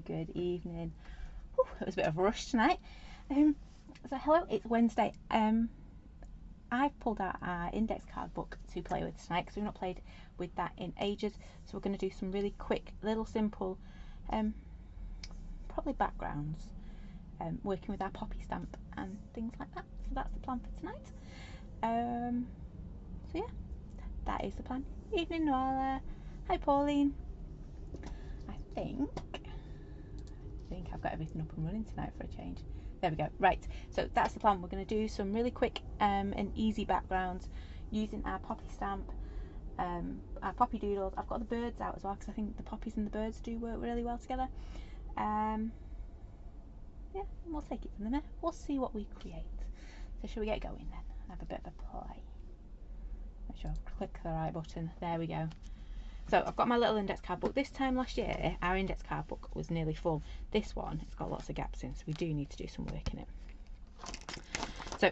good evening. Whew, it was a bit of a rush tonight. So hello, it's Wednesday. I've pulled out our index card book to play with tonight because we've not played with that in ages. So we're going to do some really quick, little simple, probably backgrounds, working with our poppy stamp and things like that. So that's the plan for tonight. So yeah, that is the plan. Evening, Noella. Hi, Pauline. I think I've got everything up and running tonight for a change. There we go. Right, so that's the plan. We're going to do some really quick and easy backgrounds using our poppy stamp, our poppy doodles. I've got the birds out as well because I think the poppies and the birds do work really well together. Yeah, and we'll take it from there. We'll see what we create. So shall we get going then? Have a bit of a play. Make sure I click the right button. There we go. So I've got my little index card book. This time last year, our index card book was nearly full. This one, it's got lots of gaps in, so we do need to do some work in it. So,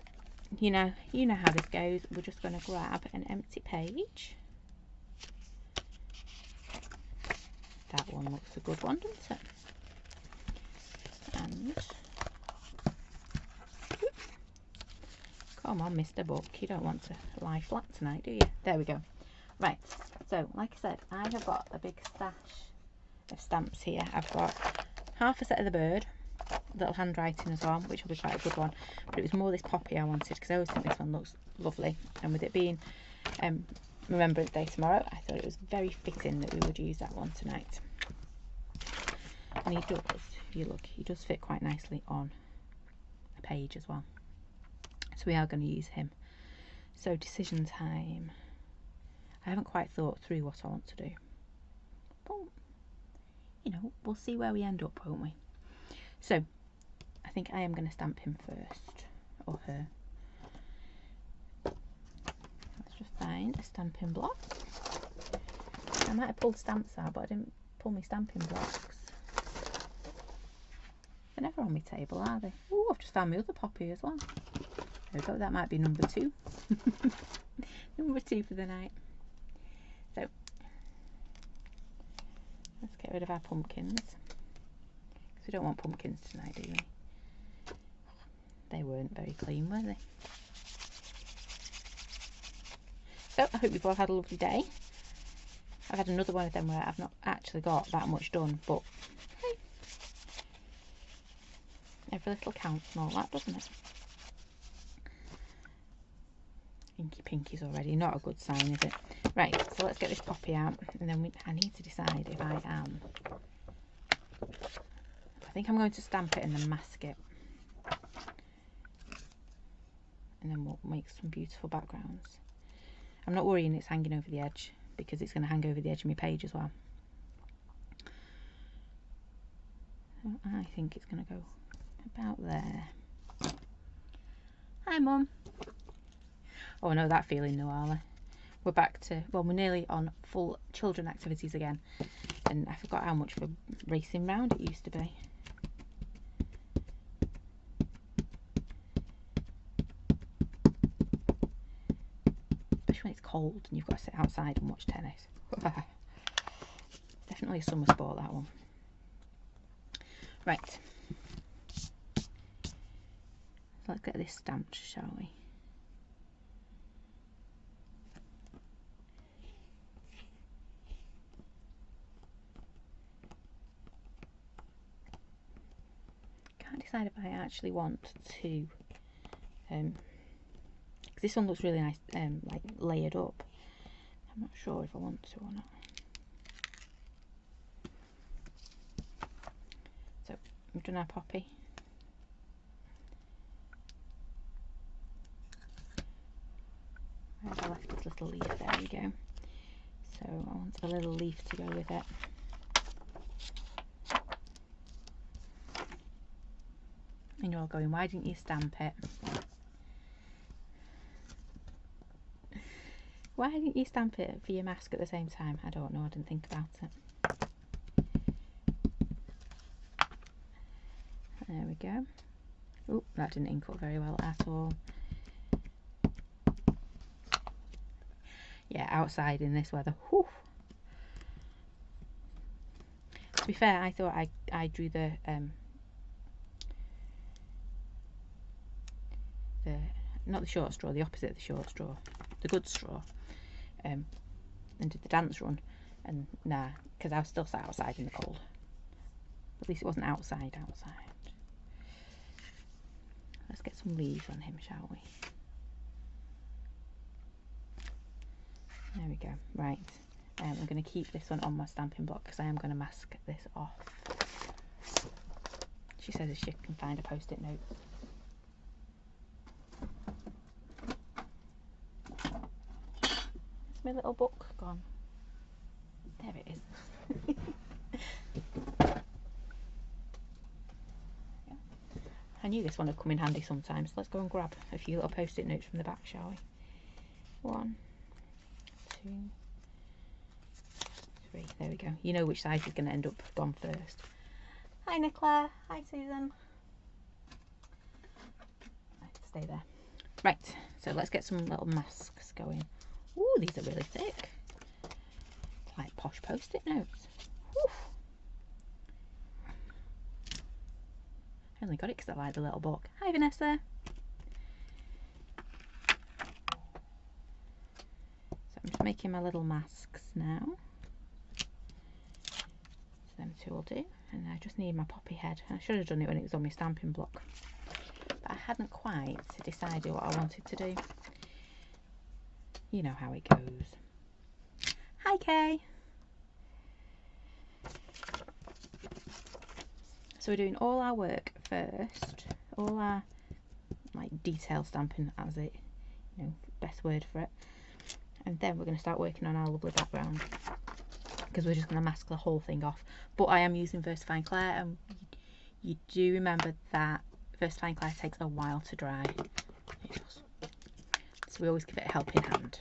you know how this goes. We're just going to grab an empty page. That one looks a good one, doesn't it? And come on, Mr. Book, you don't want to lie flat tonight, do you? There we go. Right, so like I said, I have got a big stash of stamps here. I've got half a set of the bird, little handwriting as well, which will be quite a good one. But it was more this poppy I wanted because I always think this one looks lovely. And with it being Remembrance Day tomorrow, I thought it was very fitting that we would use that one tonight. And he does, if you look, he does fit quite nicely on a page as well. So we are going to use him. So decision time. I haven't quite thought through what I want to do. But, you know, we'll see where we end up, won't we? So, I think I am going to stamp him first. Or her. Let's just find a stamping block. I might have pulled stamps out, but I didn't pull my stamping blocks. They're never on my table, are they? Oh, I've just found my other poppy as well. There we go, that might be number 2. Number 2 for the night. So, let's get rid of our pumpkins. Because we don't want pumpkins tonight, do we? They weren't very clean, were they? So, I hope you've all had a lovely day. I've had another one of them where I've not actually got that much done, but hey, every little counts and all that, doesn't it? Inky Pinky's already, not a good sign, is it? Right, so let's get this poppy out, and then I need to decide if I am. I think I'm going to stamp it and then mask it. And then we'll make some beautiful backgrounds. I'm not worrying it's hanging over the edge, because it's going to hang over the edge of my page as well. So I think it's going to go about there. Hi, Mum. Oh, I know that feeling, Noella. We're back to, well, we're nearly on full children activities again. And I forgot how much of a racing round it used to be. Especially when it's cold and you've got to sit outside and watch tennis. Definitely a summer sport, that one. Right. So let's get this stamped, shall we? Decide if I actually want to, because this one looks really nice, like layered up. I'm not sure if I want to or not. So we've done our poppy. Where have I left this little leaf? There we go. So I want a little leaf to go with it. And you're all going, why didn't you stamp it? Why didn't you stamp it for your mask at the same time? I don't know, I didn't think about it. There we go. Oh, that didn't ink up very well at all. Yeah, outside in this weather. Whew. To be fair, I thought I drew the not the short straw, the opposite of the short straw, the good straw, and did the dance run, and nah, because I was still sat outside in the cold. At least it wasn't outside. Let's get some leaves on him, shall we? There we go. Right, I'm going to keep this one on my stamping block because I am going to mask this off. She says if she can find a post-it note. Is my little book gone? There it is. I knew this one would come in handy sometimes. Let's go and grab a few little post-it notes from the back, shall we? 1, 2, 3. There we go. You know which side is going to end up gone first. Hi Nicola. Hi Susan. Right, stay there. Right, so let's get some little masks going. Ooh, these are really thick. Like posh post-it notes. Whew. I only got it because I like the little book. Hi Vanessa. So I'm just making my little masks now. So them two will do. And I just need my poppy head. I should have done it when it was on my stamping block. But I hadn't quite decided what I wanted to do. You know how it goes. Hi Kay. So we're doing all our work first, all our like detail stamping, as it, you know, best word for it, and then we're going to start working on our lovely background because we're just going to mask the whole thing off. But I am using Versafine Clay, and you do remember that Versafine Clay takes a while to dry. It does. So we always give it a helping hand.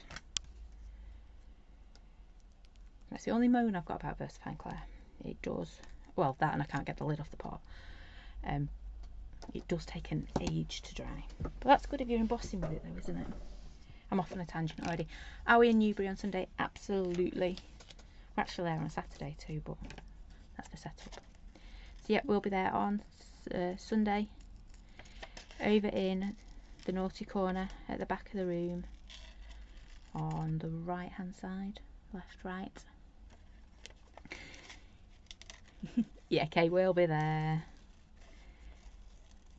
That's the only moan I've got about Versafine Clay. It does. Well, that, and I can't get the lid off the pot. It does take an age to dry, but that's good if you're embossing with it though, isn't it? I'm off on a tangent already. Are we in Newbury on Sunday? Absolutely. We're actually there on Saturday too, but that's the setup. So yeah, we'll be there on Sunday, over in the naughty corner at the back of the room on the right hand side, left, right. Yeah, okay, we'll be there.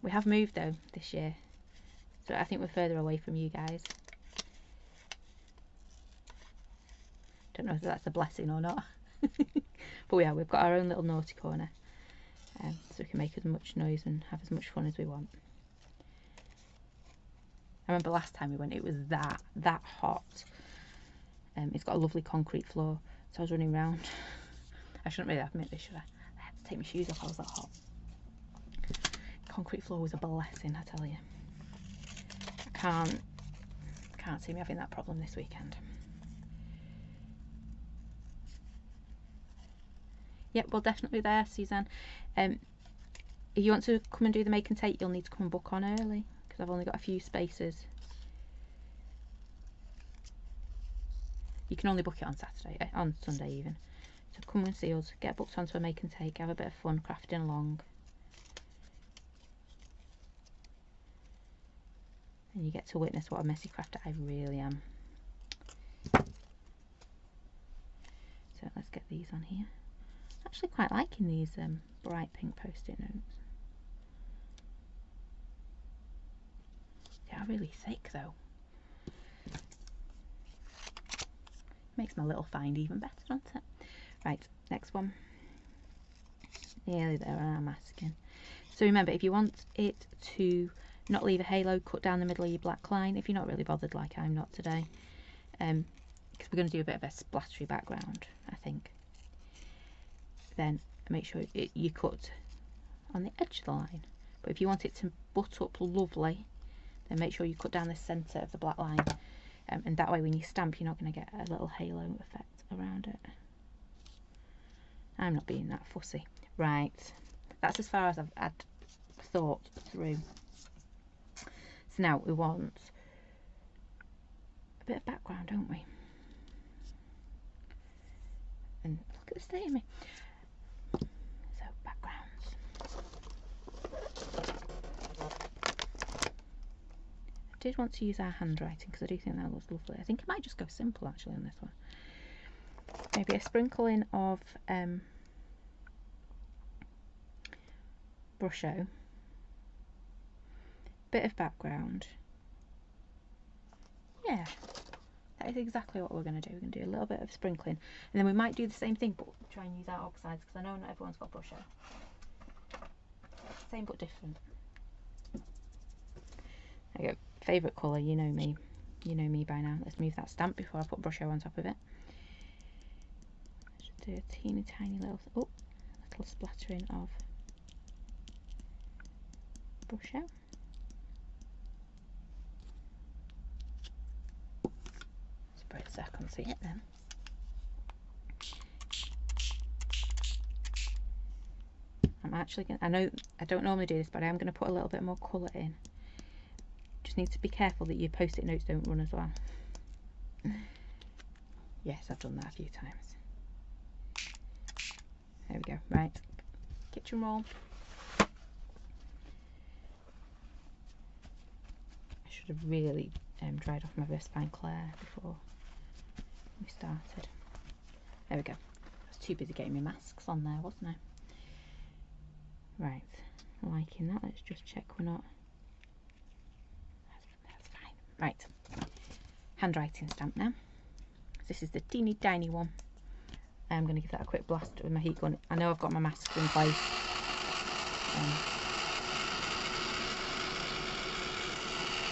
We have moved though this year, so I think we're further away from you guys. Don't know if that's a blessing or not. But yeah, we've got our own little naughty corner, so we can make as much noise and have as much fun as we want. I remember last time we went, it was that hot. It's got a lovely concrete floor, so I was running around. I shouldn't really admit this, should I? I had to take my shoes off, I was that hot. Concrete floor was a blessing, I tell you. I can't see me having that problem this weekend. Yep, we'll definitely be there, Suzanne. If you want to come and do the make and take, you'll need to come and book on early because I've only got a few spaces. You can only book it on Saturday, on Sunday even. So come and see us, get booked onto a make and take, have a bit of fun crafting along. And you get to witness what a messy crafter I really am. So let's get these on here. I'm actually quite liking these bright pink post-it notes. They are really thick though. Makes my little find even better, doesn't it? Right, next one. Nearly there on our masking. So remember, if you want it to not leave a halo, cut down the middle of your black line if you're not really bothered, like I'm not today, because we're going to do a bit of a splattery background, I think. Then make sure you cut on the edge of the line, but if you want it to butt up lovely, then make sure you cut down the centre of the black line, and that way when you stamp you're not going to get a little halo effect around it. I'm not being that fussy. Right, that's as far as I've thought through. So now we want a bit of background, don't we? And look at the state of me. did want to use our handwriting because I do think that looks lovely. I think I might just go simple actually on this one. Maybe a sprinkling of brusho, bit of background. Yeah, that is exactly what we're going to do. We're going to do a little bit of sprinkling, and then we might do the same thing but try and use our oxides because I know not everyone's got brusho. Same but different. There you go. Favourite colour, you know me. You know me by now. Let's move that stamp before I put brusho on top of it. Just do a teeny tiny little splattering of brusho. Spray it so I can see it then. I'm actually going to, I know I don't normally do this, but I am going to put a little bit more colour in. Just need to be careful that your post-it notes don't run as well. Yes, I've done that a few times. There we go. Right, kitchen roll. I should have really dried off my Versepine Claire before we started. There we go. I was too busy getting my masks on there, wasn't I? Right, liking that. Let's just check we're not. That's fine. Right, handwriting stamp now. This is the teeny tiny one. I'm going to give that a quick blast with my heat gun. I know I've got my masks in place.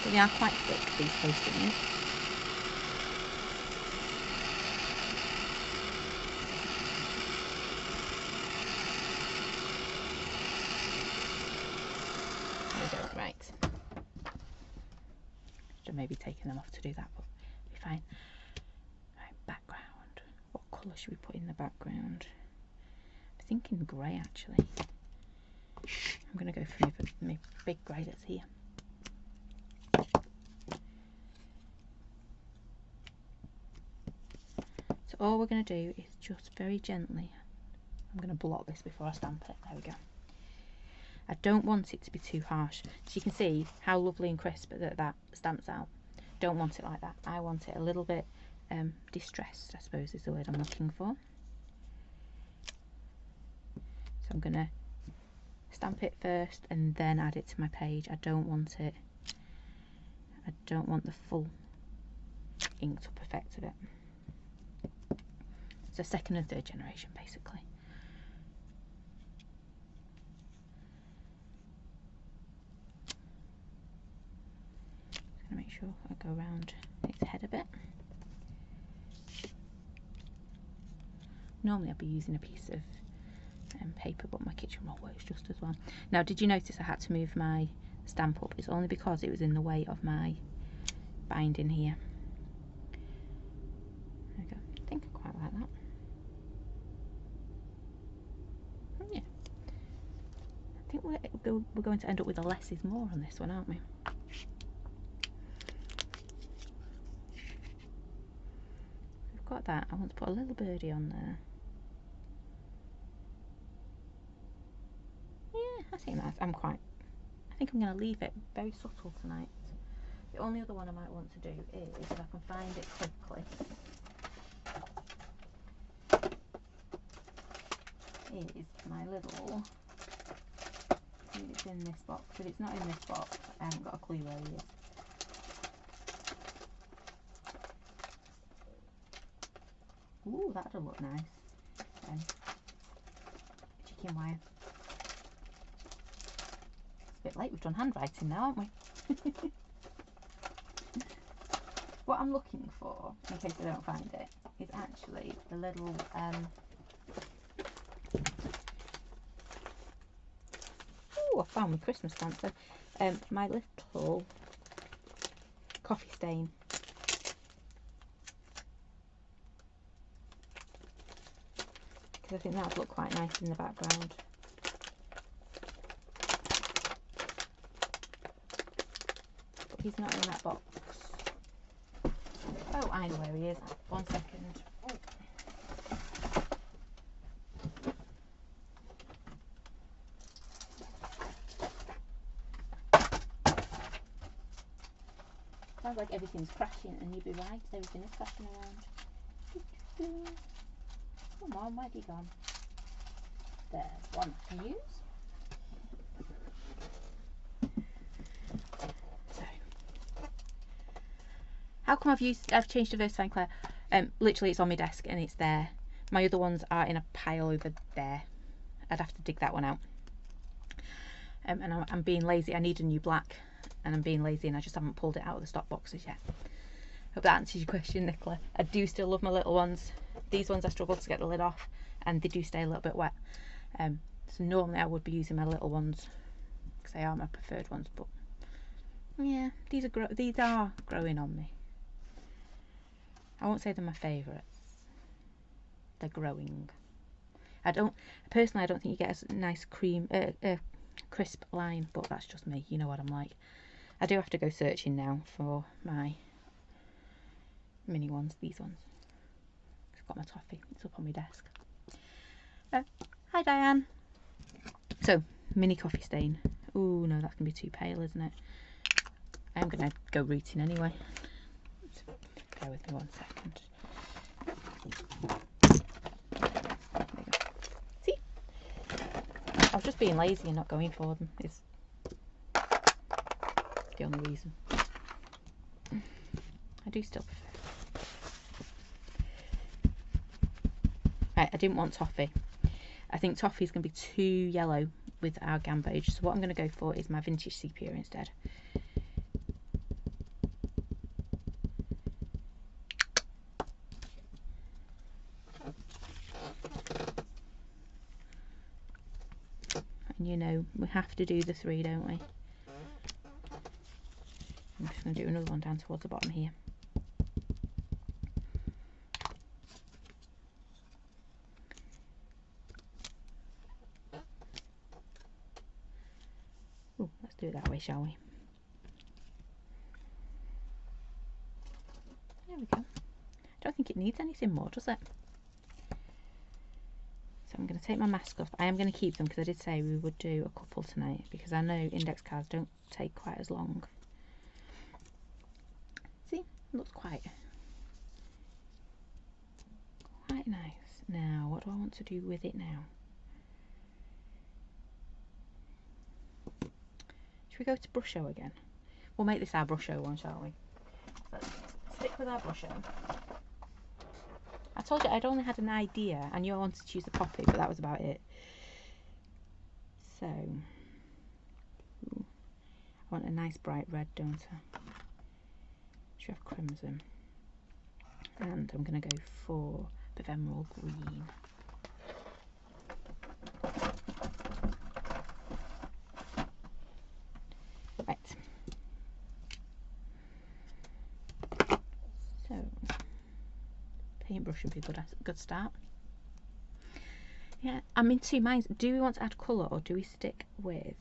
But they are quite thick, these post-it notes. Right. Should have maybe taken them off to do that, but it'll be fine. Right, background. What colour should we put in the background? I'm thinking grey actually. I'm going to go for my big grey that's here. So all we're going to do is just very gently, I'm going to blot this before I stamp it. There we go. I don't want it to be too harsh. So you can see how lovely and crisp that stamps out. Don't want it like that. I want it a little bit distressed, I suppose is the word I'm looking for. So I'm going to stamp it first and then add it to my page. I don't want the full inked up effect of it. It's a second and third generation basically. Make sure I go around its head a bit. Normally I'd be using a piece of paper, but my kitchen roll works just as well. Now, did you notice I had to move my stamp up? It's only because it was in the way of my binding here. There we go. I think I quite like that. Yeah. I think we're going to end up with a less is more on this one, aren't we? Got that. I want to put a little birdie on there. Yeah, I think that's. I think I'm going to leave it very subtle tonight. The only other one I might want to do is, if I can find it quickly, is my little. Maybe it's in this box. If it's not in this box, I haven't got a clue where he is. Ooh, that'll look nice. Chicken wire. It's a bit late, we've done handwriting now, haven't we? What I'm looking for, in case I don't find it, is actually the little ooh, I found my Christmas stamp. So, my little coffee stain. I think that would look quite nice in the background. But he's not in that box. Oh, I know where he is. 1 second. sounds like everything's crashing, and you'd be right, everything is crashing around. Come on, where'd you gone? There's one I can use. So, how come I've changed to VersaFine Claire? Literally it's on my desk and it's there. My other ones are in a pile over there. I'd have to dig that one out. And I'm being lazy. I need a new black, and I'm being lazy, and I just haven't pulled it out of the stock boxes yet. Hope that answers your question, Nicola. I do still love my little ones. These ones I struggle to get the lid off, and they do stay a little bit wet. So normally I would be using my little ones because they are my preferred ones. But yeah, these are growing on me. I won't say they're my favourites. They're growing. I don't think you get a nice crisp line, but that's just me. You know what I'm like. I do have to go searching now for my mini ones. These ones. I've got my toffee. It's up on my desk. Hi Diane. So mini coffee stain. Oh no, that's gonna be too pale, isn't it? I am gonna go rooting anyway. Bear with me 1 second. See? I was just being lazy and not going for them. Is the only reason. I do still prefer. Right, I didn't want toffee. I think toffee is going to be too yellow with our gamboge. So what I'm going to go for is my vintage sepia instead. And you know, we have to do the 3, don't we? I'm just going to do another one down towards the bottom here. Oh, let's do it that way, shall we? There we go. I don't think it needs anything more, does it? So I'm going to take my mask off. I am going to keep them because I did say we would do a couple tonight, because I know index cards don't take quite as long. See, it looks quite nice. Now, what do I want to do with it now? Should we go to brush show again? We'll make this our brush show one, shall we? Let's stick with our brush show. I told you I'd only had an idea. I knew I wanted to use the poppy, but that was about it. So, I want a nice bright red, don't I? Should have crimson. And I'm going to go for a bit of emerald green. Right. So, paintbrush would be a good start. Yeah, I'm in two minds. Do we want to add colour, or do we stick with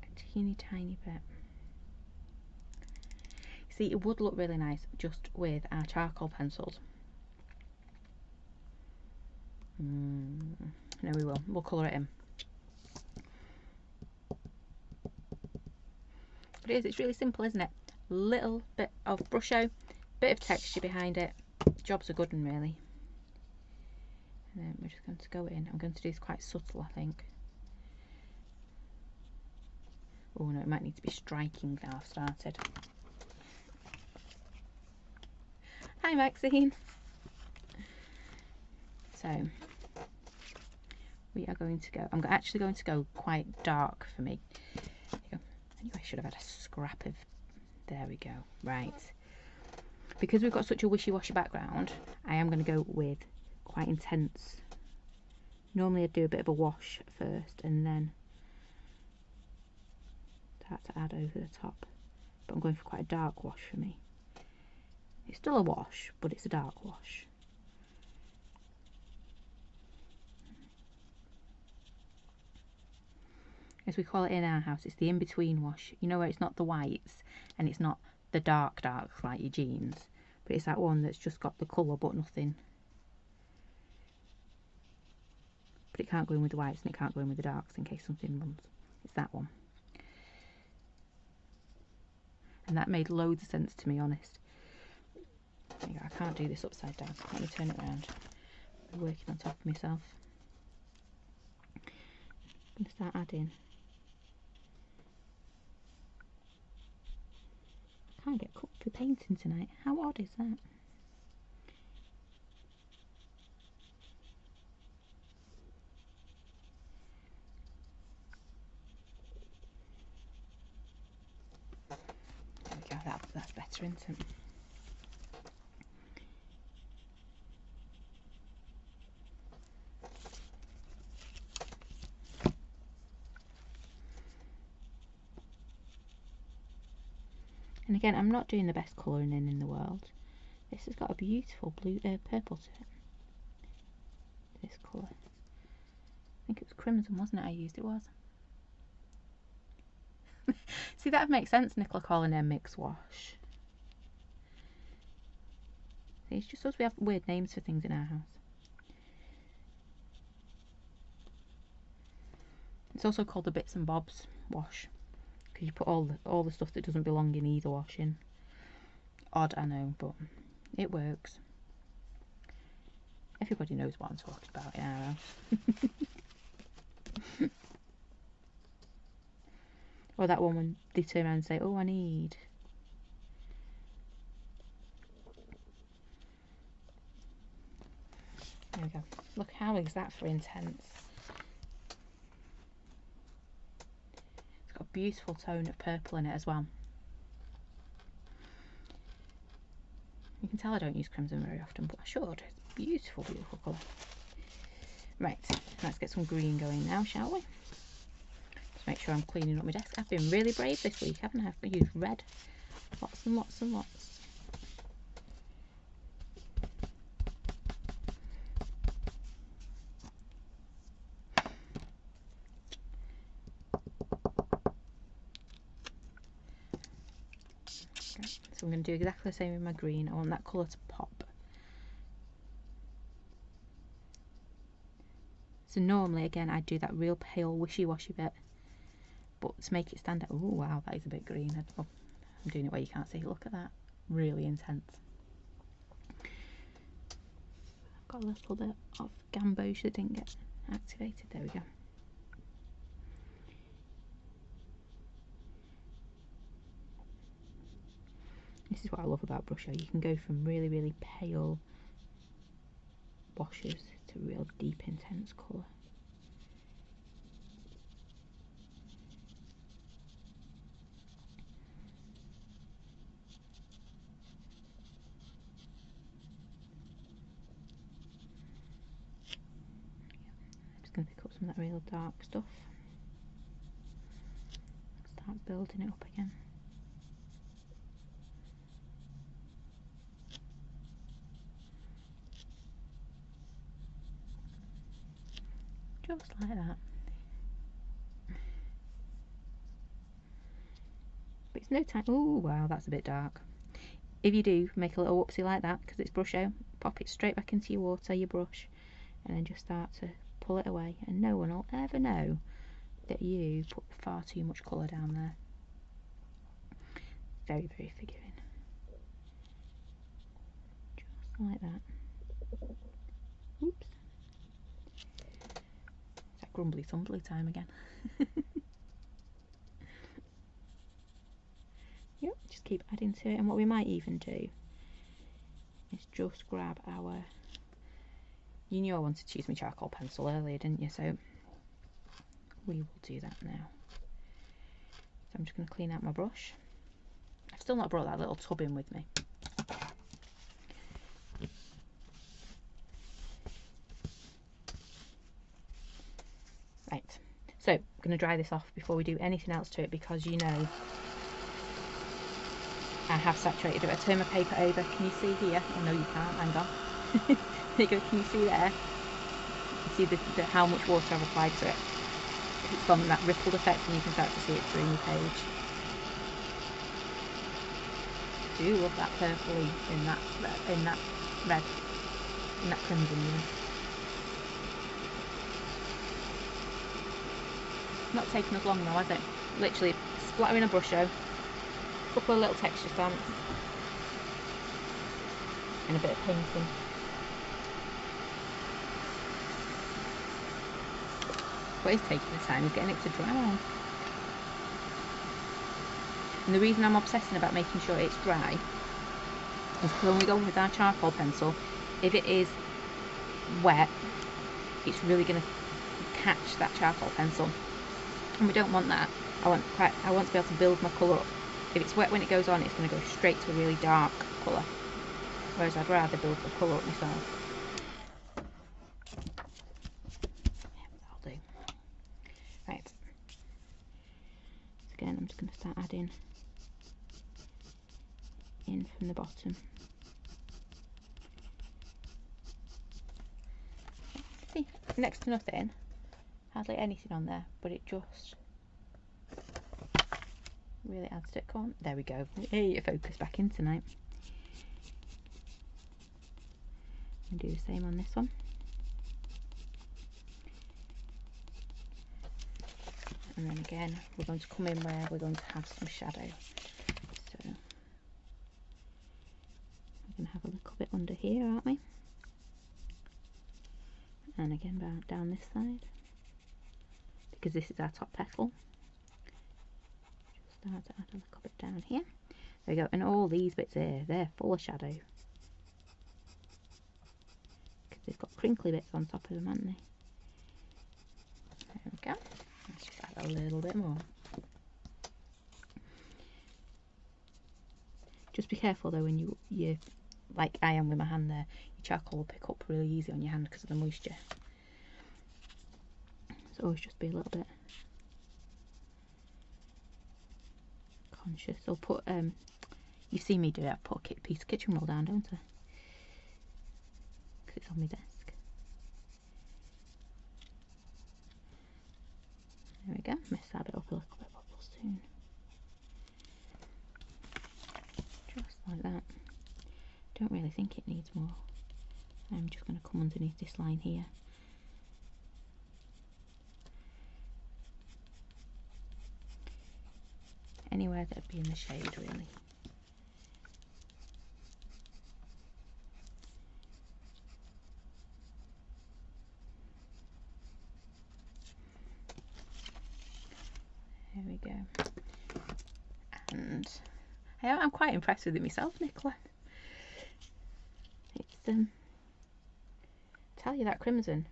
a teeny tiny bit? See, it would look really nice just with our charcoal pencils. No, we will. We'll colour it in. But it's really simple, isn't it? Little bit of brusho, bit of texture behind it. Job's a good one, really. And then we're just going to go in. I'm going to do this quite subtle, I think. Oh no, it might need to be striking now I've started. Hi Maxine. So we are going to go, I'm actually going to go quite dark for me. Anyway, I should have had a scrap of, there we go, right. Because we've got such a wishy-washy background, I am going to go with quite intense. Normally I'd do a bit of a wash first and then start to add over the top. But I'm going for quite a dark wash for me. It's still a wash, but it's a dark wash. As we call it in our house, it's the in-between wash. You know, where it's not the whites and it's not the dark like your jeans, but it's that one that's just got the colour but nothing. But it can't go in with the whites and it can't go in with the darks in case something runs. It's that one. And that made loads of sense to me, honest. There you go. I can't do this upside down. Let me turn it around. I'm working on top of myself. I'm going to start adding. I can't get comfy painting tonight. How odd is that? There we go. That's better, isn't it? And again, I'm not doing the best colouring in the world. This has got a beautiful blue, purple to it. This colour. I think it was crimson, wasn't it? I used it was. See, that would make sense, Nicola calling her mix wash. See, it's just us, we have weird names for things in our house. It's also called the bits and bobs wash. Because you put all the stuff that doesn't belong in either wash in. Odd, I know, but it works. Everybody knows what I'm talking about in our house. Or that one when they turn around and say, oh, I need. There we go. Look, how is that for intense? It's got a beautiful tone of purple in it as well. You can tell I don't use crimson very often, but I should. It's a beautiful, beautiful colour. Right, let's get some green going now, shall we? Just make sure I'm cleaning up my desk. I've been really brave this week, haven't I? I've used red. Lots and lots and lots. So I'm going to do exactly the same with my green. I want that colour to pop. So normally, again, I'd do that real pale wishy-washy bit. But to make it stand out, oh wow, that is a bit green. Oh, I'm doing it where you can't see. Look at that. Really intense. I've got a little bit of gamboge that didn't get activated. There we go. This is what I love about Brusho. You can go from really, really pale washes to real deep, intense colour. I'm just going to pick up some of that real dark stuff. Start building it up again. Just like that. But it's no time. Oh wow, that's a bit dark. If you do make a little whoopsie like that, because it's Brusho, pop it straight back into your water, your brush, and then just start to pull it away, and no one will ever know that you put far too much colour down there. Very, very forgiving. Just like that. Oops. It's that grumbly tumbly time again. Yep, just keep adding to it, and what we might even do is just grab our, you knew I wanted to use my charcoal pencil earlier, didn't you? So we will do that now. So I'm just going to clean out my brush. I've still not brought that little tub in with me. Right, so I'm going to dry this off before we do anything else to it, because you know I have saturated it. I turn my paper over. Can you see here? Oh no, you can't. Hang on. There you go. Can you see there? You see how much water I've applied to it. It's gone that rippled effect, and you can start to see it through your page. I do love that purpley in that red, in that crimson. Not taking us long though, has it? Literally splattering a Brusho, a couple of little texture stamps, and a bit of painting. What is taking the time is getting it to dry. And the reason I'm obsessing about making sure it's dry is because when we go with our charcoal pencil, if it is wet, it's really going to catch that charcoal pencil, and we don't want that. I want to be able to build my colour up. If it's wet when it goes on, it's going to go straight to a really dark colour, whereas I'd rather build the colour up myself. Yeah, that'll do. Right, so again I'm just going to start adding in from the bottom. See, next to nothing, hardly anything on there, but it just really adds to it. Come on, there we go. Hey, focus back in tonight. And do the same on this one. And then again, we're going to come in where we're going to have some shadow. So we're going to have a little bit under here, aren't we? And again down this side, because this is our top petal. Just start to add a little bit down here. There we go. And all these bits here, they're full of shadow, because they've got crinkly bits on top of them, haven't they? There we go. Let's just add a little bit more. Just be careful though when you like I am with my hand there, your charcoal will pick up really easy on your hand because of the moisture. So always just be a little bit conscious. I'll put you see me do it, I put a piece of kitchen roll down, don't I? Because it's on my desk. There we go. Mess that bit up a little bit, but we'll soon. Just like that. Don't really think it needs more. I'm just going to come underneath this line here. Anywhere that'd be in the shade, really. There we go. And I'm quite impressed with it myself, Nicola. It's tell you that crimson.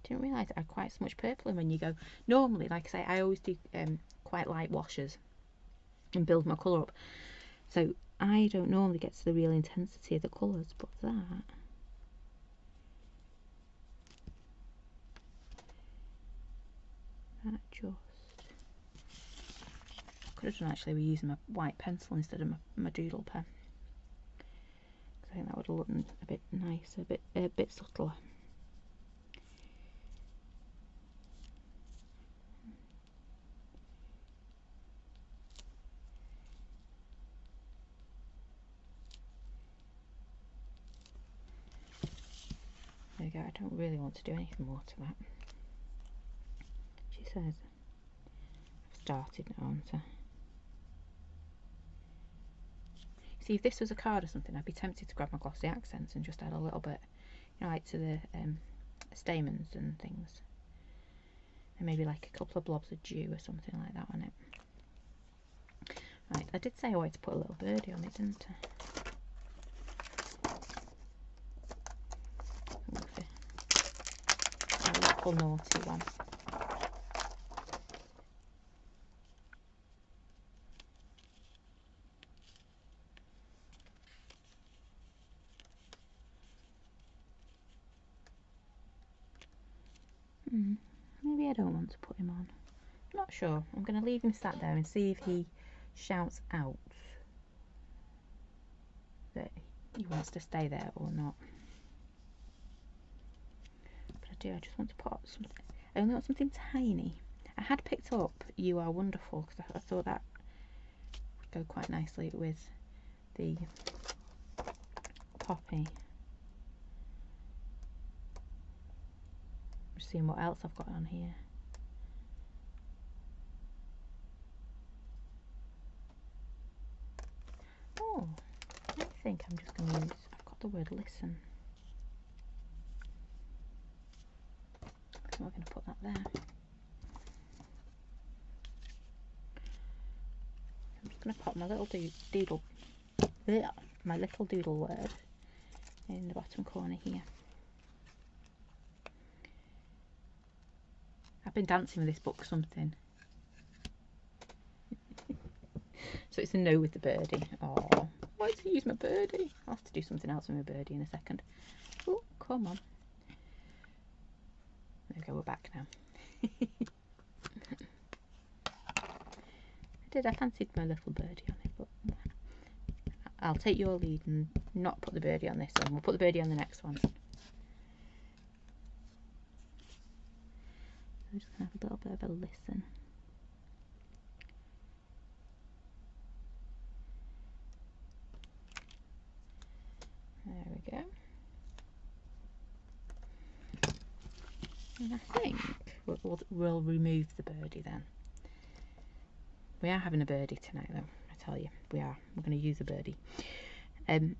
Didn't realise it had quite so much purple in when you go. Normally, like I say, I always do quite light washes and build my colour up. So I don't normally get to the real intensity of the colours, but that just could have done actually with using my white pencil instead of my doodle pen. I think that would have looked a bit nicer, a bit subtler. There we go. I don't really want to do anything more to that. She says I've started now, haven't I? See, if this was a card or something, I'd be tempted to grab my glossy accents and just add a little bit, you know, like to the stamens and things, and maybe like a couple of blobs of dew or something like that on it. Right, I did say I wanted to put a little birdie on it, didn't I? A little naughty one. Maybe I don't want to put him on. I'm not sure. I'm going to leave him sat there and see if he shouts out that he wants to stay there or not. But I just want to put something. I only want something tiny. I had picked up You Are Wonderful because I thought that would go quite nicely with the poppy. Just seeing what else I've got on here. I'm just going to use, I've got the word listen. So we're going to put that there. I'm just going to pop my little my little doodle word in the bottom corner here. I've been dancing with this book something. So it's a no with the birdie. Oh, why did I use my birdie? I'll have to do something else with my birdie in a second. Oh, come on. There we go, we're back now. I fancied my little birdie on it, but I'll take your lead and not put the birdie on this one. We'll put the birdie on the next one. I'm just going to have a little bit of a listen. There we go. And I think we'll remove the birdie then. We are having a birdie tonight though, I tell you. We are. We're going to use a birdie. You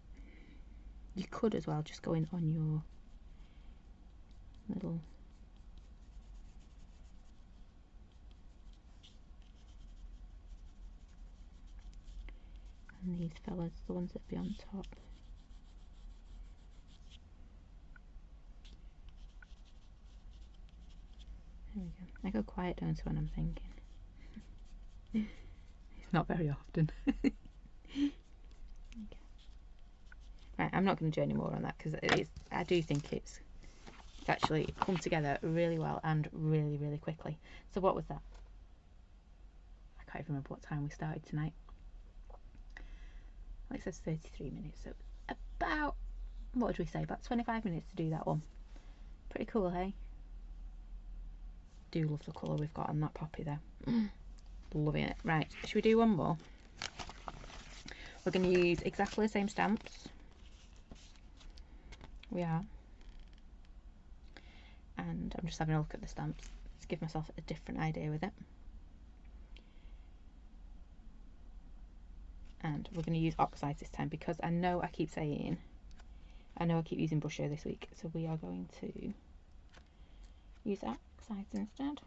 could as well just go in on your little and these fellas, the ones that be on top. There we go. I go quiet down to when I'm thinking. It's not very often. Okay. Right, I'm not going to do any more on that because I do think it's actually come together really well and really, really quickly. So what was that? I can't even remember what time we started tonight. Well, it says 33 minutes, so about, what would we say, about 25 minutes to do that one. Pretty cool, hey? Do love the colour we've got on that poppy there. Loving it. Right, should we do one more? We're going to use exactly the same stamps. We are. And I'm just having a look at the stamps to give myself a different idea with it. And we're going to use oxides this time because I know I keep using Brusho this week, so we are going to use oxides instead.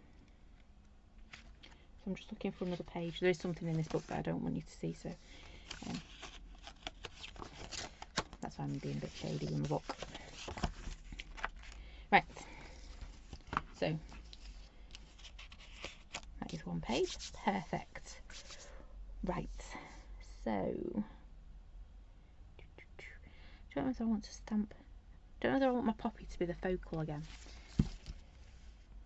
So I'm just looking for another page. There is something in this book that I don't want you to see, so that's why I'm being a bit shady in the book. Right, so that is one page. Perfect. Right, so don't know if I want to stamp. Don't know if I want my poppy to be the focal again.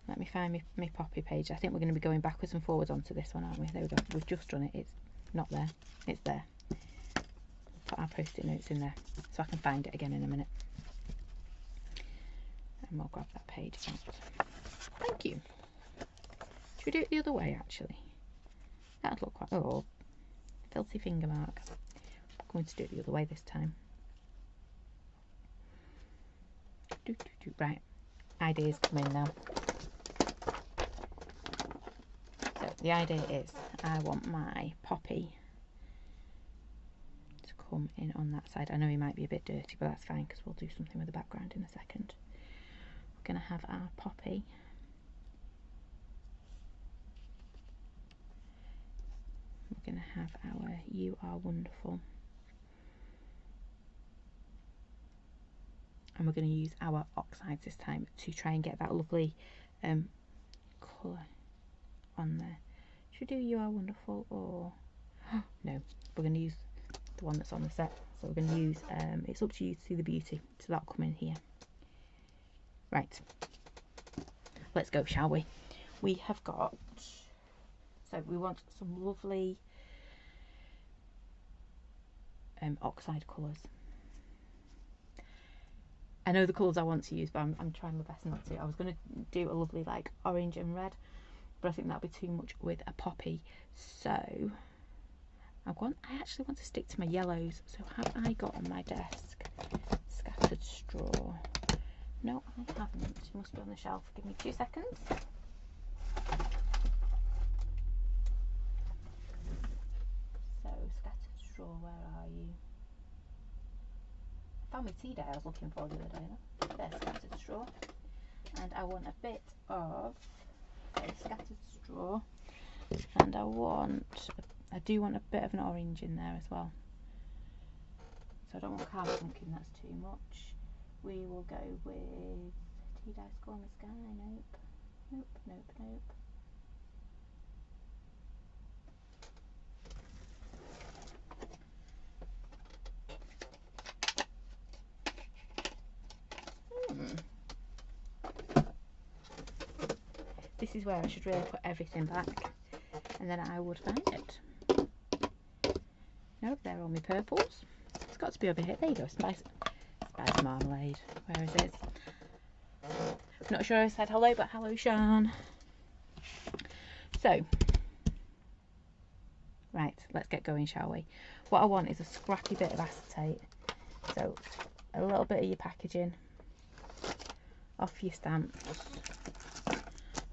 Let me find my poppy page. I think we're going to be going backwards and forwards onto this one, aren't we? There we go. We've just done it. It's not there. It's there. Put our post-it notes in there so I can find it again in a minute. And we'll grab that page out. Thank you. Should we do it the other way actually? That would look quite... Oh, filthy finger mark. I'm going to do it the other way this time. Right, ideas come in now. So the idea is I want my poppy to come in on that side. I know he might be a bit dirty, but that's fine because we'll do something with the background in a second. We're going to have our poppy we're going to have our You Are Wonderful, and we're going to use our oxides this time to try and get that lovely colour on there. Should we do You Are Wonderful or no, we're going to use the one that's on the set. So we're going to use It's Up to You to See the Beauty, so that'll come in here. Right, let's go, shall we? We have got, so we want some lovely oxide colours. I know the colours I want to use, but I'm trying my best not to. I was going to do a lovely like orange and red, but I think that'll be too much with a poppy. So I actually want to stick to my yellows. So have I got on my desk scattered straw? No, I haven't. It must be on the shelf. Give me 2 seconds. So scattered straw, where are you? found my tea dye I was looking for the other day. There's scattered straw. And I want a bit of scattered straw. And I do want a bit of an orange in there as well. So I don't want carbon pumpkin, that's too much. We will go with tea dye score in the sky. Nope. Nope, nope, nope. This is where I should really put everything back, and then I would find it. Nope, they're all my purples. It's got to be over here. There you go, spice marmalade. Where is it? Not sure I said hello, but hello, Sean. So, right, let's get going, shall we? What I want is a scrappy bit of acetate. So, a little bit of your packaging off your stamps.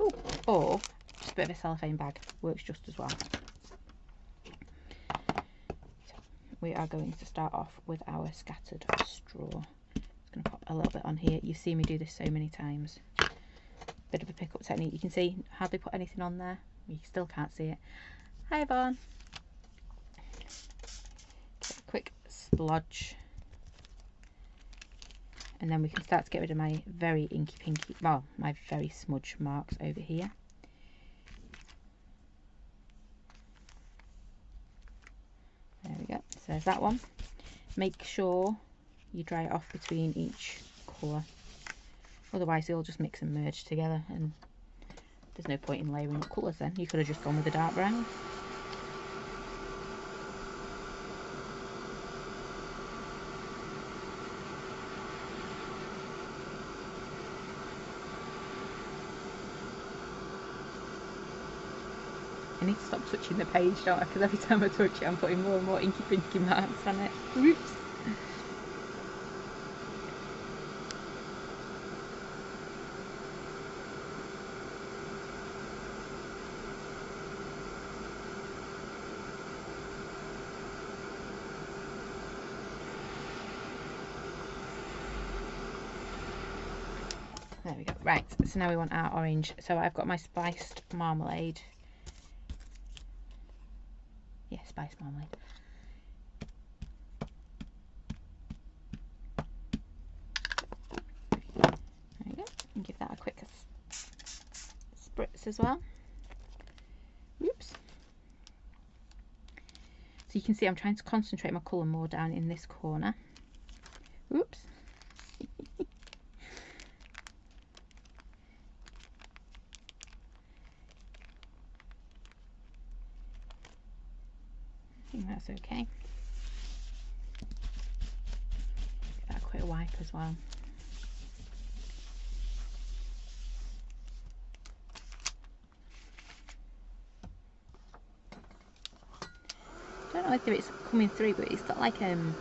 Ooh, or just a bit of a cellophane bag works just as well. So we are going to start off with our scattered straw. Just going to pop a little bit on here. You've seen me do this so many times. Bit of a pick up technique. You can see hardly put anything on there. You still can't see it. Hi Yvonne. A quick splodge. And then we can start to get rid of my very inky pinky, well, my very smudge marks over here. There we go. So there's that one. Make sure you dry it off between each colour. Otherwise they'll just mix and merge together and there's no point in layering up colours then. You could have just gone with the dark brown. I need to stop touching the page, don't I? Because every time I touch it I'm putting more and more inky pinky marks on it. Oops. There we go. Right, so now we want our orange. So I've got my spiced marmalade. Yeah, spiced marmalade. There we go. And give that a quick spritz as well. Oops. So you can see I'm trying to concentrate my colour more down in this corner. Oops. I think that's okay. Give that a quick wipe as well. I don't know if it's coming through, but it's got like you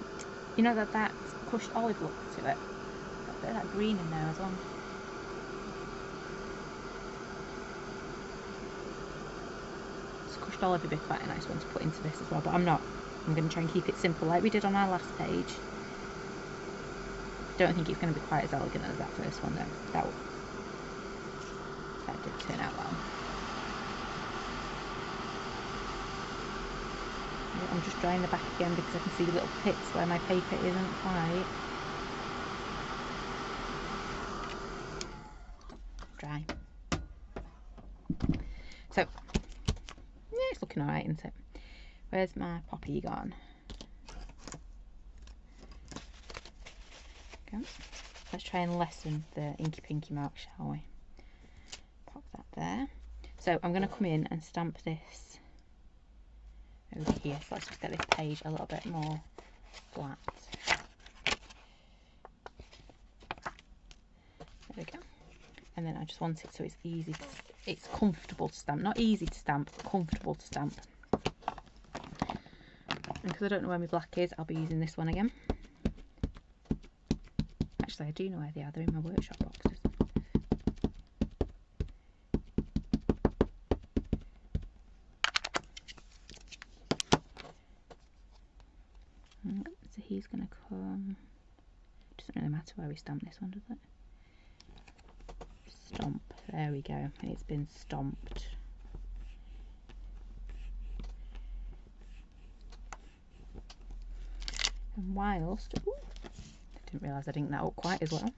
know that crushed olive look to it. Got a bit of that green in there as well. Crushed olive would be quite a nice one to put into this as well, but I'm going to try and keep it simple like we did on our last page. Don't think it's going to be quite as elegant as that first one though. That did turn out well. I'm just drying the back again because I can see little pits where my paper isn't quite dry. So yeah, it's looking alright, isn't it? Where's my poppy gone? Okay. Let's try and lessen the inky pinky mark, shall we? Pop that there. So I'm going to come in and stamp this over here. So let's just get this page a little bit more flat. There we go. And then I just want it so it's easy, it's comfortable to stamp. Not easy to stamp, but comfortable to stamp. And because I don't know where my black is, I'll be using this one again. Actually, I do know where they are. They're in my workshop boxes. So he's going to come really matter where we stamp this one, does it? Stomp, there we go, it's been stomped. And whilst, ooh, I didn't realise I inked that up quite as well,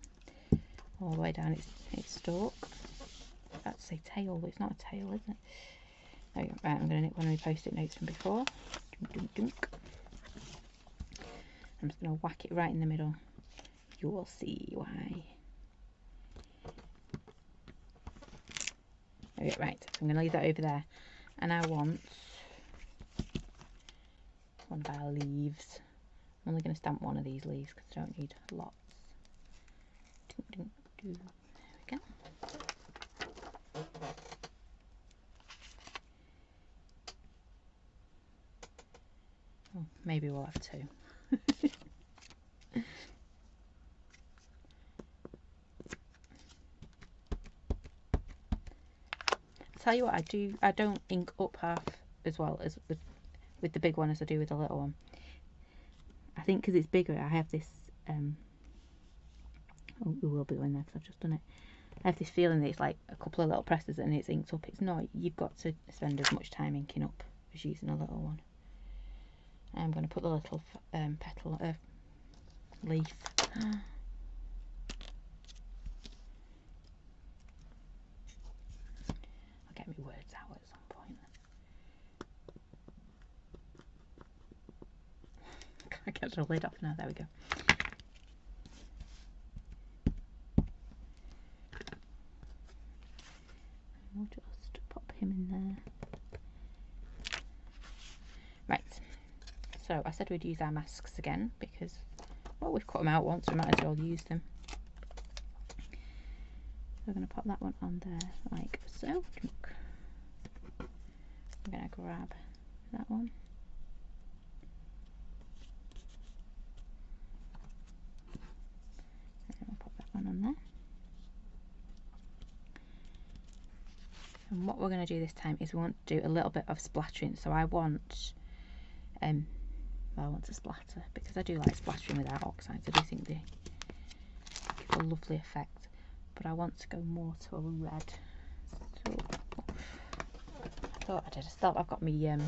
all the way down its stalk. I was about to say tail, but it's not a tail, is it? There we go. Right, I'm going to nick one of my post-it notes from before. Dunk, dunk, dunk. I'm just going to whack it right in the middle. You will see why. Okay, right, so I'm going to leave that over there. And I want one of our leaves. I'm only going to stamp one of these leaves because I don't need lots. There we go. Oh, maybe we'll have two. Tell you what, I don't ink up half as well as with the big one as I do with the little one. I think because it's bigger, I have this oh, we will be doing that because I've just done it. I have this feeling that it's like a couple of little presses and it's inked up. It's not. You've got to spend as much time inking up as using a little one. I'm going to put the little petal leaf. I'll get my words out at some point. I get the lid off now. There we go. We'll just pop him in there. Right. So I said we'd use our masks again because, well, we've cut them out once. We might as well use them. We're going to pop that one on there like so. I'm going to grab that one. And I'll pop that one on there. And what we're going to do this time is we want to do a little bit of splattering. So I want, well, I want to splatter because I do like splattering without oxides. I do think they give a lovely effect. But I want to go more to a red. So I thought I did a start. I've got my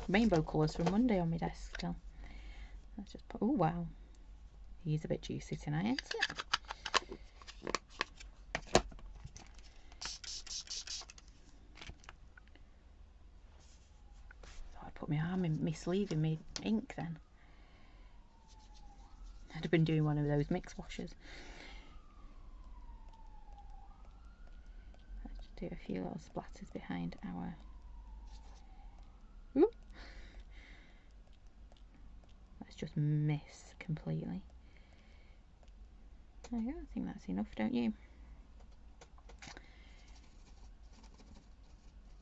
rainbow colours from Monday on my desk still. Let's just put. Oh wow, he's a bit juicy tonight, isn't it? I put my arm in my sleeve in my ink then. I'd have been doing one of those mix washes. Do a few little splatters behind our. Ooh. Let's just miss completely. There you go. I think that's enough, don't you?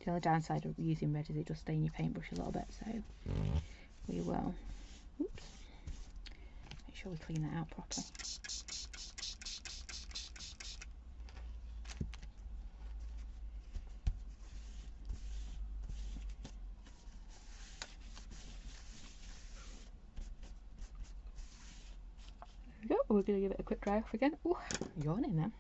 The only downside of using red is it does stain your paintbrush a little bit, so we will. Oops. Make sure we clean that out properly. We're going to give it a quick dry off again. Oh, yawning then.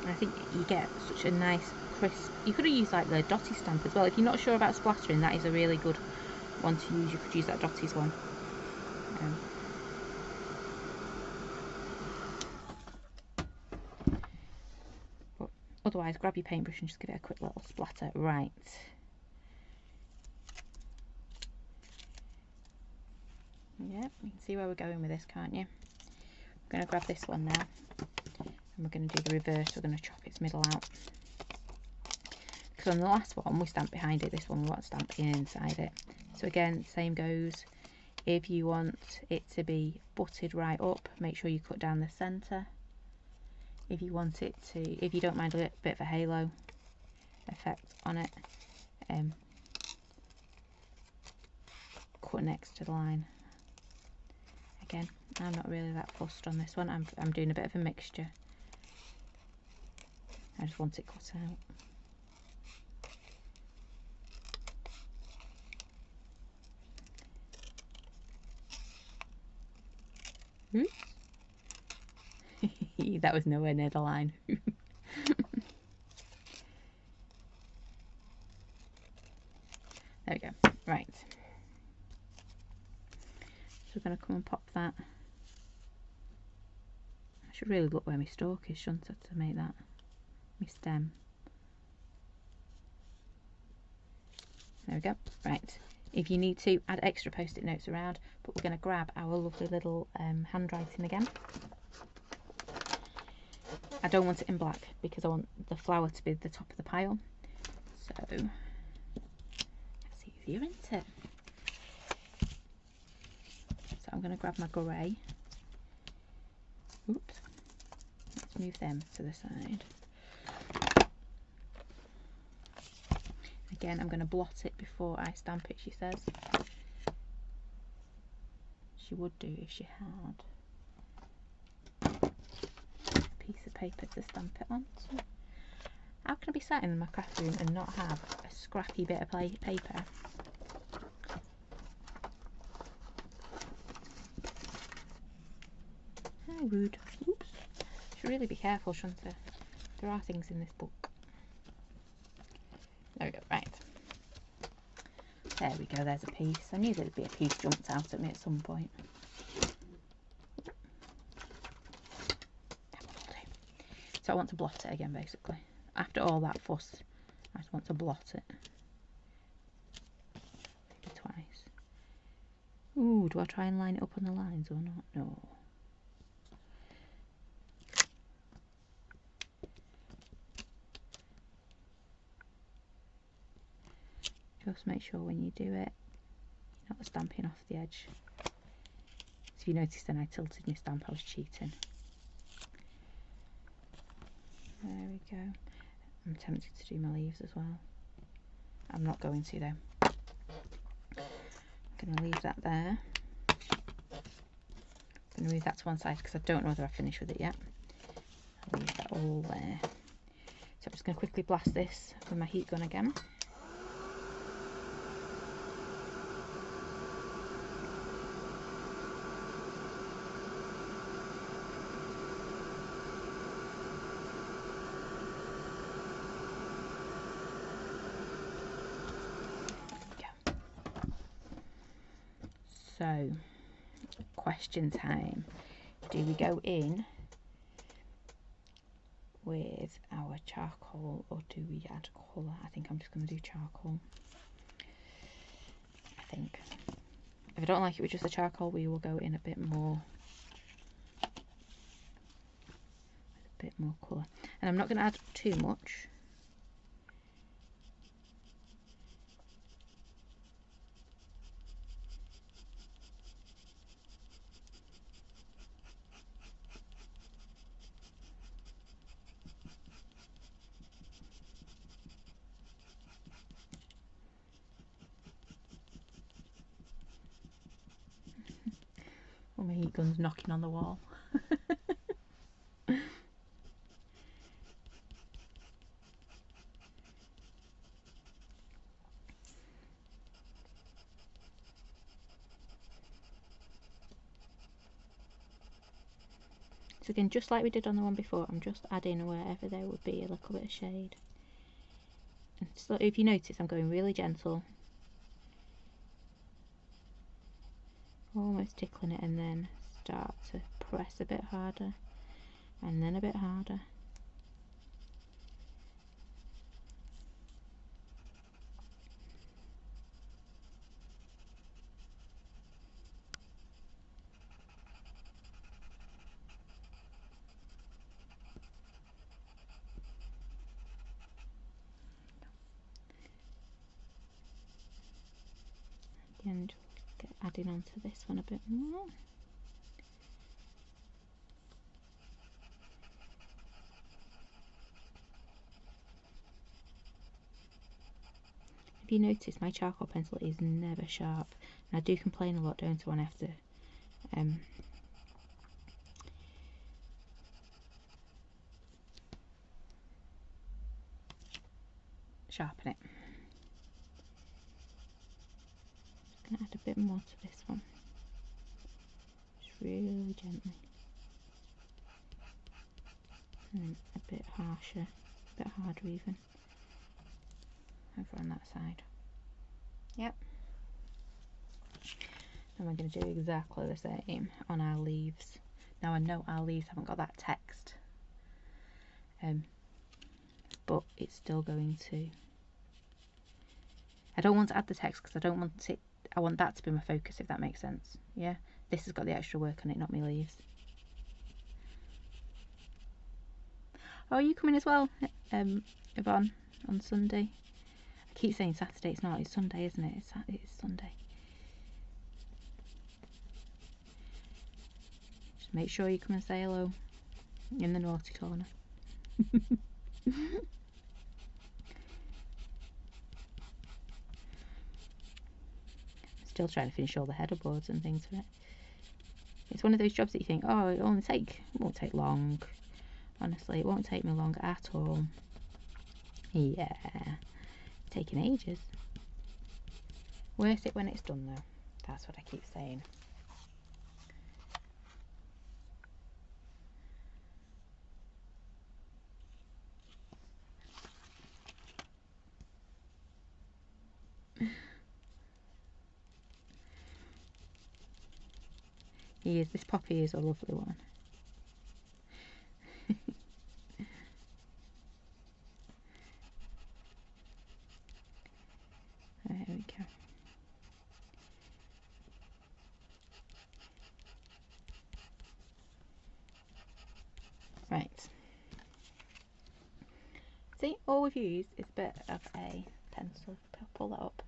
I think you get such a nice crisp. You could have used like the Dotty stamp as well. If you're not sure about splattering, that is a really good one to use. You could use that Dotty's one. But otherwise, grab your paintbrush and just give it a quick little splatter. Right. Yeah, you can see where we're going with this, can't you? I'm going to grab this one now. And we're going to do the reverse. We're going to chop its middle out. Because on the last one we stamped behind it, this one we want to stamp inside it. So again, same goes. If you want it to be butted right up, make sure you cut down the centre. If you want it to, if you don't mind a little bit of a halo effect on it, cut next to the line. Again, I'm not really that fussed on this one. I'm doing a bit of a mixture. I just want it cut out. Oops. That was nowhere near the line. There we go. Right. So we're going to come and pop that. I should really look where my stalk is, shouldn't I, to make that my stem. There we go. Right. If you need to, add extra post-it notes around, but we're going to grab our lovely little handwriting again. I don't want it in black because I want the flower to be the top of the pile. So, that's easier, isn't it? So I'm going to grab my grey. Oops. Let's move them to the side. Again, I'm going to blot it before I stamp it, she says. She would do if she had piece of paper to stamp it onto. How can I be sat in my craft room and not have a scrappy bit of paper? How rude. Oops. Should really be careful, shouldn't I? There are things in this book. There we go, right. There we go, there's a piece. I knew there'd be a piece jumped out at me at some point. So I want to blot it again, basically. After all that fuss, I just want to blot it. Maybe twice. Ooh, do I try and line it up on the lines or not? No. Just make sure when you do it, you're not stamping off the edge. So if you notice, then I tilted my stamp, I was cheating. There we go. I'm tempted to do my leaves as well. I'm not going to though. I'm going to leave that there. I'm going to move that to one side because I don't know whether I've finished with it yet. I'll leave that all there. So I'm just going to quickly blast this with my heat gun again. So, question time. Do we go in with our charcoal or do we add colour? I think I'm just going to do charcoal. I think. If I don't like it with just the charcoal, we will go in a bit more. With a bit more colour. And I'm not going to add too much. Oh, my heat gun's knocking on the wall. So again, just like we did on the one before, I'm just adding wherever there would be a little bit of shade. And so if you notice, I'm going really gentle. Almost tickling it and then start to press a bit harder and then a bit harder. Again, just adding onto this one a bit more. If you notice, my charcoal pencil is never sharp, and I do complain a lot, don't I, when I have to sharpen it. I'm going to add a bit more to this one, just really gently, and then a bit harsher, a bit harder even, over on that side. Yep. And we're going to do exactly the same on our leaves. Now I know our leaves haven't got that text, but it's still going to, I don't want to add the text because I don't want it, I want that to be my focus, if that makes sense. Yeah, this has got the extra work on it, not my leaves. Oh, are you coming as well, Yvonne, on Sunday? I keep saying Saturday, it's not, it's Sunday, isn't it? It's Sunday. Just make sure you come and say hello in the naughty corner. Still trying to finish all the header boards and things for it. It's one of those jobs that you think, oh, it won't take long. Honestly, it won't take me long at all. Yeah, taking ages. Worth it when it's done though. That's what I keep saying. This poppy is a lovely one. There we go. Right. See, all we've used is a bit of a pencil. Pull that up.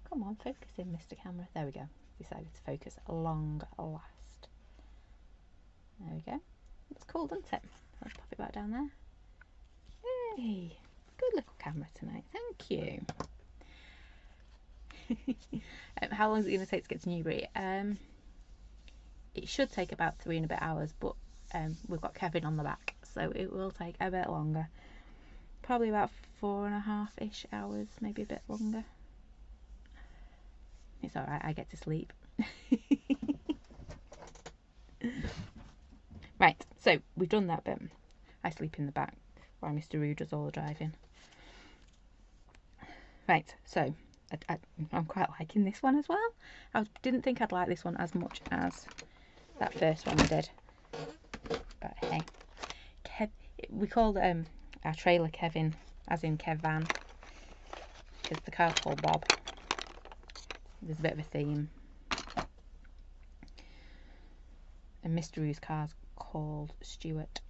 Come on, focus in, Mr. Camera. There we go. Decided to focus long last. There we go. It's cool, doesn't it? Let's pop it back down there. Hey, good little camera tonight. Thank you. How long is it going to take to get to Newbury? It should take about 3 and a bit hours, but we've got Kevin on the back, so it will take a bit longer. Probably about 4.5-ish hours, maybe a bit longer. It's alright, I get to sleep. Right, so we've done that bit. I sleep in the back while Mr. Roo does all the driving. Right, so I'm quite liking this one as well. I didn't think I'd like this one as much as that first one we did. But hey, we called our trailer Kevin, as in Kev Van, because the car's called Bob. There's a bit of a theme. And Mr. Roo's car's called Stuart.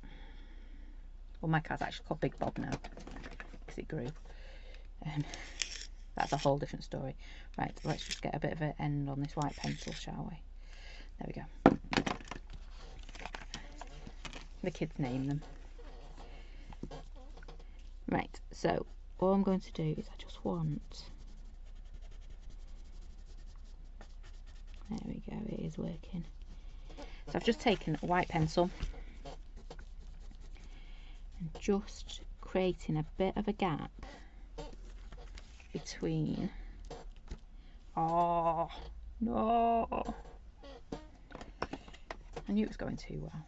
Well, my car's actually called Big Bob now, because it grew. That's a whole different story. Right, let's just get a bit of an end on this white pencil, shall we? There we go. The kids name them. Right, so all I'm going to do is I just want... There we go, it is working. So I've just taken a white pencil and just creating a bit of a gap between... Oh, no! I knew it was going too well.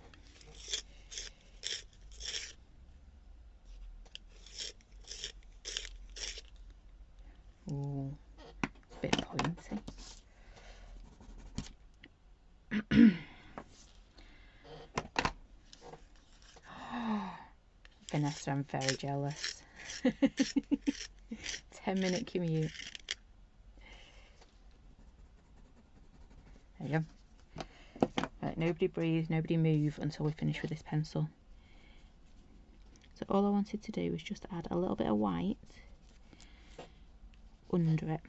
Ooh, it's a bit pointy. Vanessa, I'm very jealous. 10-minute commute. There you go. Right, nobody breathe, nobody move until we finish with this pencil. So all I wanted to do was just add a little bit of white under it,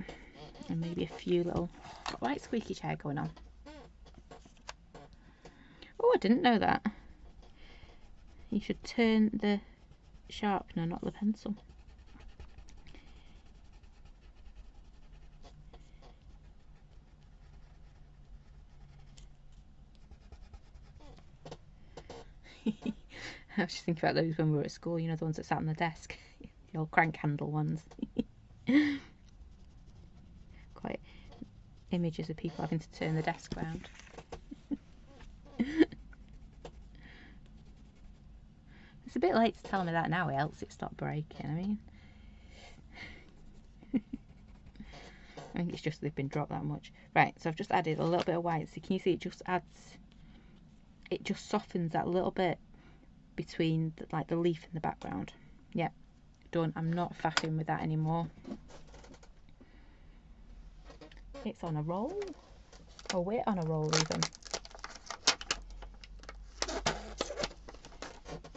and maybe a few little white squeaky chair going on. Oh, I didn't know that. You should turn the sharpener, not the pencil. I was just thinking about those when we were at school, you know, the ones that sat on the desk, the old crank handle ones. Quite images of people having to turn the desk round. It's a bit late to tell me that now, else it stopped breaking. I mean, I think it's just they've been dropped that much. Right, so I've just added a little bit of white. So can you see it just softens that little bit between the leaf and the background. Yep, done. I'm not faffing with that anymore. It's on a roll. Oh, we're on a roll even.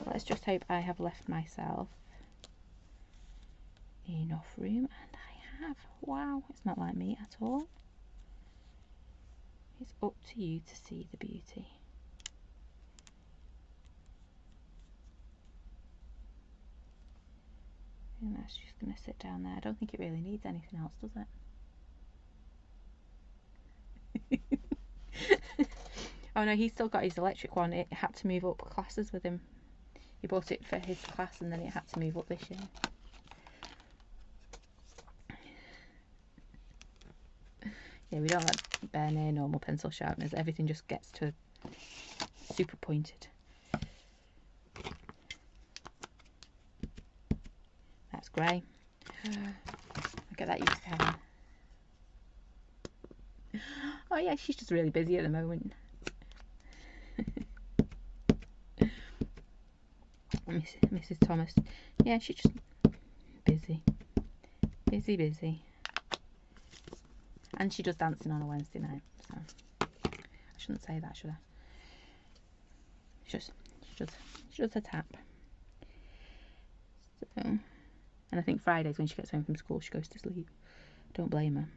Let's just hope I have left myself enough room, and I have. Wow, it's not like me at all. It's up to you to see the beauty. And that's just going to sit down there. I don't think it really needs anything else, does it? Oh no, he's still got his electric one. It had to move up classes with him. He bought it for his class and then it had to move up this year. Yeah, we don't let bear near normal pencil sharpeners. Everything just gets to super pointed. That's grey. I get that used to having. Oh yeah, she's just really busy at the moment. Mrs. Thomas. Yeah, she's just busy. Busy. And she does dancing on a Wednesday night, so I shouldn't say that, should I? She does a tap. So, and I think Fridays when she gets home from school, she goes to sleep. Don't blame her.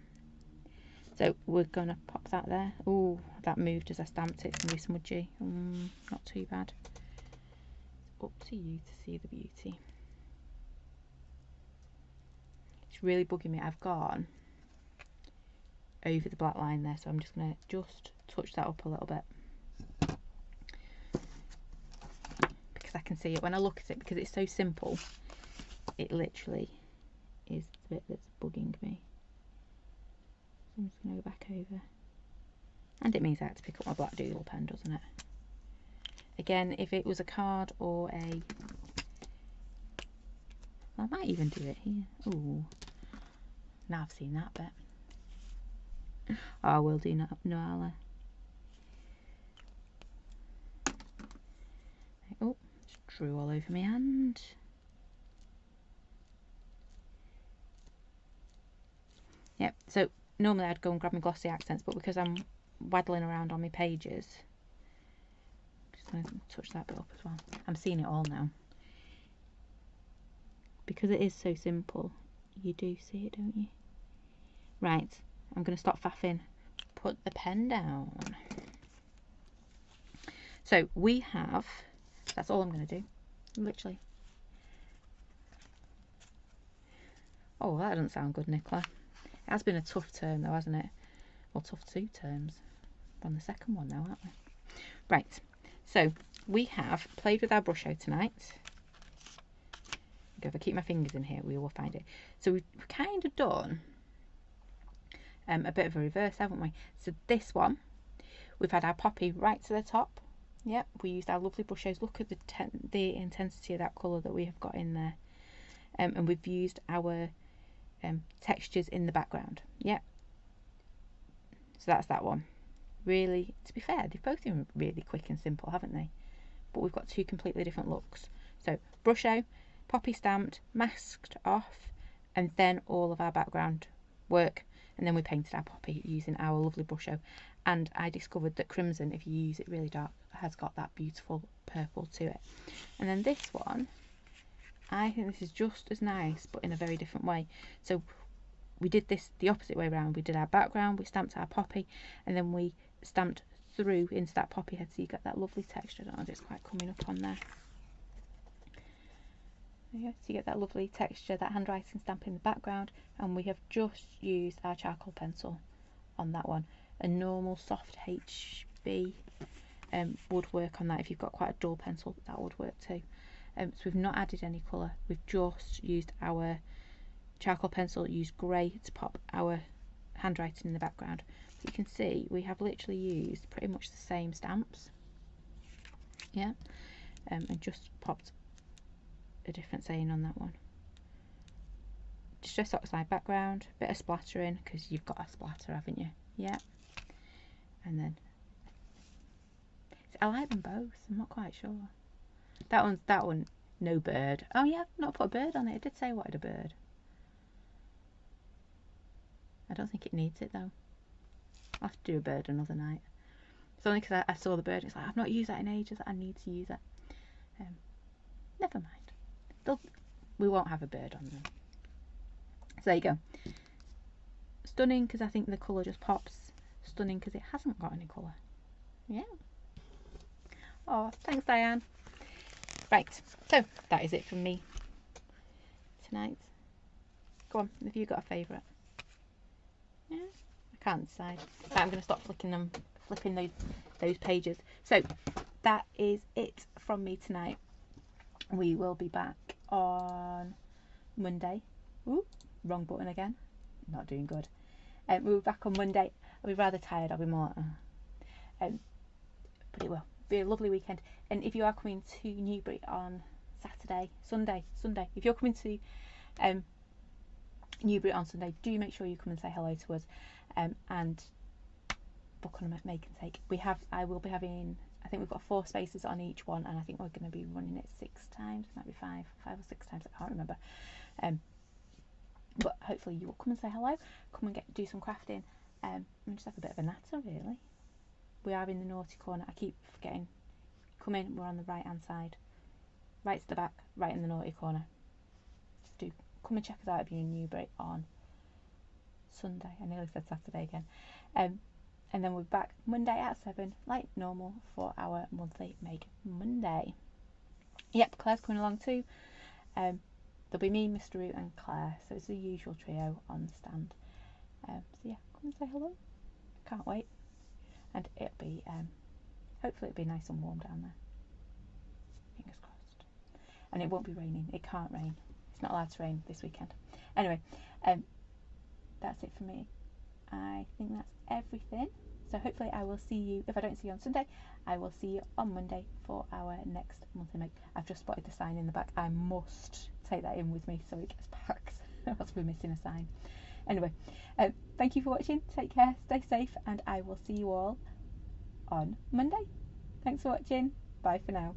So we're going to pop that there. Oh, that moved as I stamped it. It's going to be smudgy. Not too bad. It's up to you to see the beauty. It's really bugging me. I've gone over the black line there, so I'm just going to touch that up a little bit. Because I can see it when I look at it, because it's so simple. It literally is the bit that's bugging me. I'm just going to go back over. And it means I have to pick up my black doodle pen, doesn't it? Again, if it was a card or a... I might even do it here. Ooh. Now I've seen that bit. Oh, I will do Noella. Oh, it's drew all over my hand. Yep, so normally I'd go and grab my glossy accents, but because I'm waddling around on my pages, I'm just going to touch that bit up as well. I'm seeing it all now. Because it is so simple, you do see it, don't you? Right, I'm going to stop faffing. Put the pen down. So we have, that's all I'm going to do, literally. Oh, that doesn't sound good, Nicola. It has been a tough term though, hasn't it? Well, tough 2 terms. We're on the second one now, aren't we? Right, so we have played with our brusho tonight. If I keep my fingers in here, we will find it. So we've kind of done a bit of a reverse, haven't we? So this one, we've had our poppy right to the top. Yep, we used our lovely brushos. Look at the intensity of that colour that we have got in there. And we've used our textures in the background. Yep. So that's that one. Really, to be fair, they've both been really quick and simple, haven't they? But we've got 2 completely different looks. So brusho, poppy stamped, masked off, and then all of our background work. And then we painted our poppy using our lovely brusho. And I discovered that crimson, if you use it really dark, has got that beautiful purple to it. And then this one, I think this is just as nice, but in a very different way. So we did this the opposite way around. We did our background, we stamped our poppy, and then we stamped through into that poppy head, so you get that lovely texture. I don't know if it's quite coming up on there. There you go. So you get that lovely texture, that handwriting stamp in the background, and we have just used our charcoal pencil on that one. A normal soft HB would work on that. If you've got quite a dull pencil, that would work too. So we've not added any colour, we've just used our charcoal pencil, used grey to pop our handwriting in the background. So you can see we have literally used pretty much the same stamps, yeah, and just popped a different saying on that one. Distress oxide background, bit of splattering because you've got a splatter, haven't you? Yeah. And then I like them both. I'm not quite sure. That one, no bird. Oh yeah, not put a bird on it. It did say I wanted a bird. I don't think it needs it though. I'll have to do a bird another night. It's only because I saw the bird. It's like I've not used that in ages. I need to use it. Never mind. We won't have a bird on them. So there you go. Stunning because I think the colour just pops. Stunning because it hasn't got any colour. Yeah. Oh, thanks Diane. Right, so that is it from me tonight. Go on, have you got a favourite? Yeah, I can't decide. Right, I'm going to stop flipping those pages. So that is it from me tonight. We will be back on Monday. Ooh, wrong button again. Not doing good. We'll be back on Monday. I'll be rather tired. I'll be more, but it will be a lovely weekend. And if you are coming to Newbury on Sunday, if you're coming to Newbury on Sunday, do make sure you come and say hello to us, and book on a make and take. I will be having, I think we've got 4 spaces on each one, and I think we're going to be running it 6 times, might be 5 or 6 times, I can't remember. But hopefully you will come and say hello, come and do some crafting, and just have a bit of a natter really. We are in the naughty corner. I keep forgetting. Come in, we're on the right hand side, right to the back, right in the naughty corner. Just come and check us out if you're in Newbury on Sunday. I nearly said Saturday again. And then we're back Monday at 7 like normal for our monthly Make Monday. Yep, Claire's coming along too. There'll be me, Mr. Roo and Claire, so it's the usual trio on the stand. So yeah, come and say hello. Can't wait. And it'll be hopefully it'll be nice and warm down there. Fingers crossed. And it won't be raining. It can't rain. It's not allowed to rain this weekend. Anyway, that's it for me. I think that's everything. So hopefully I will see you, if I don't see you on Sunday, I will see you on Monday for our next monthly make. I've just spotted the sign in the back. I must take that in with me so it gets packed. I must be missing a sign. Anyway, thank you for watching. Take care, stay safe, and I will see you all on Monday. Thanks for watching. Bye for now.